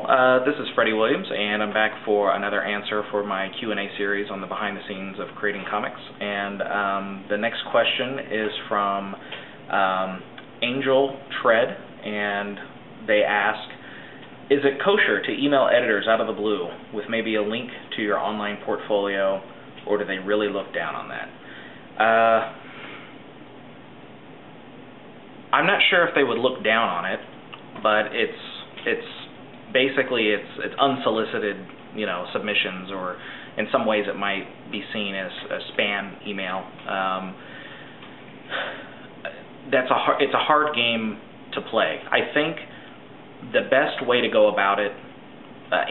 This is Freddie Williams, and I'm back for another answer for my Q&A series on the behind the scenes of creating comics. And the next question is from Angel Tread, and they ask, is it kosher to email editors out of the blue with maybe a link to your online portfolio, or do they really look down on that? I'm not sure if they would look down on it, but it's basically it's unsolicited, submissions, or in some ways it might be seen as a spam email. It's a hard game to play. I think the best way to go about it,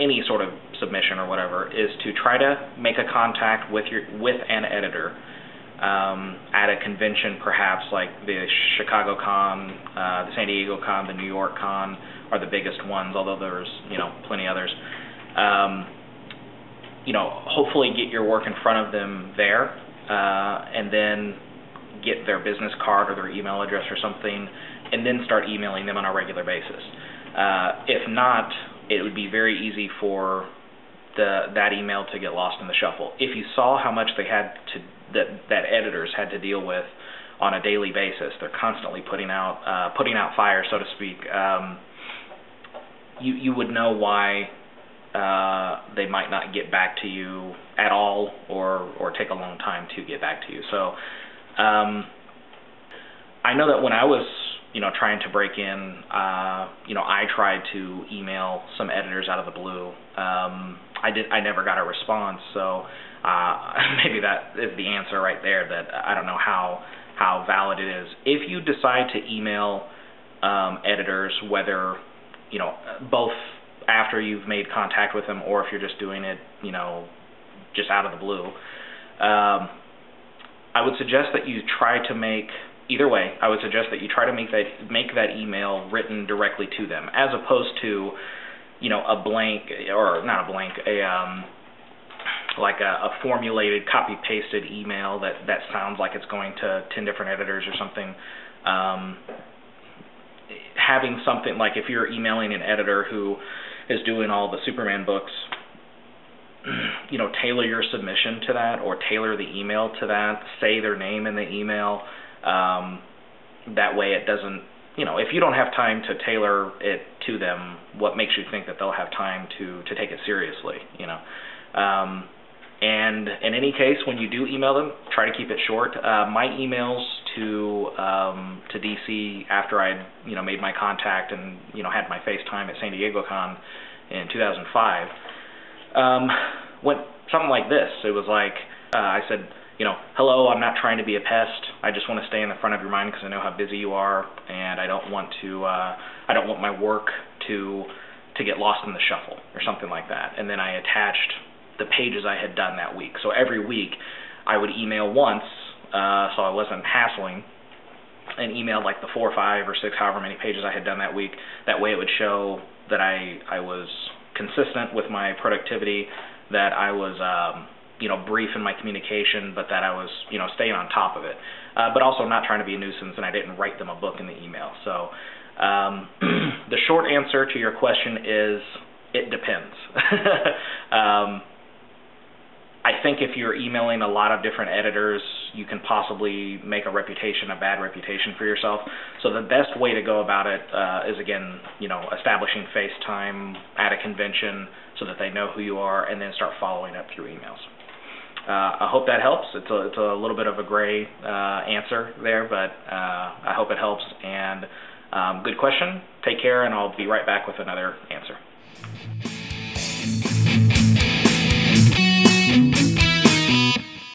any sort of submission or whatever, is to try to make a contact with an editor at a convention, perhaps like the Chicago Con, the San Diego Con, the New York Con are the biggest ones, although there's plenty others. Hopefully get your work in front of them there, and then get their business card or their email address or something, and then start emailing them on a regular basis. If not, it would be very easy for that email to get lost in the shuffle. If you saw how much they had to that editors had to deal with on a daily basis, they're constantly putting out fire, so to speak. You would know why they might not get back to you at all, or take a long time to get back to you. So I know that when I was trying to break in, I tried to email some editors out of the blue. I never got a response, so maybe that is the answer right there, that I don't know how valid it is. If you decide to email editors, whether both after you've made contact with them, or if you're just doing it just out of the blue, I would suggest that you try to make either way. I would suggest that you try to make that email written directly to them, as opposed to a blank, or not a blank, like a formulated copy-pasted email that sounds like it's going to 10 different editors or something. Having something like, if you're emailing an editor who is doing all the Superman books, tailor your submission to that, or tailor the email to that. Say their name in the email. That way it doesn't, if you don't have time to tailor it to them, what makes you think that they'll have time to take it seriously, And in any case, when you do email them, try to keep it short. My emails to DC after I'd made my contact and had my FaceTime at San Diego Con in 2005 went something like this. It was like, I said, hello, I'm not trying to be a pest. I just want to stay in the front of your mind because I know how busy you are, and I don't want my work to get lost in the shuffle, or something like that. And then I attached the pages I had done that week. So every week I would email once, so I wasn't hassling, and emailed like the 4 or 5 or 6, however many pages I had done that week. That way it would show that I was consistent with my productivity, that I was brief in my communication, but that I was staying on top of it, but also not trying to be a nuisance, and I didn't write them a book in the email. So the short answer to your question is, it depends. I think if you're emailing a lot of different editors, you can possibly make a bad reputation for yourself. So the best way to go about it is, again, establishing FaceTime at a convention so that they know who you are, and then start following up through emails. I hope that helps. It's a little bit of a gray answer there, but I hope it helps. And good question. Take care, and I'll be right back with another answer.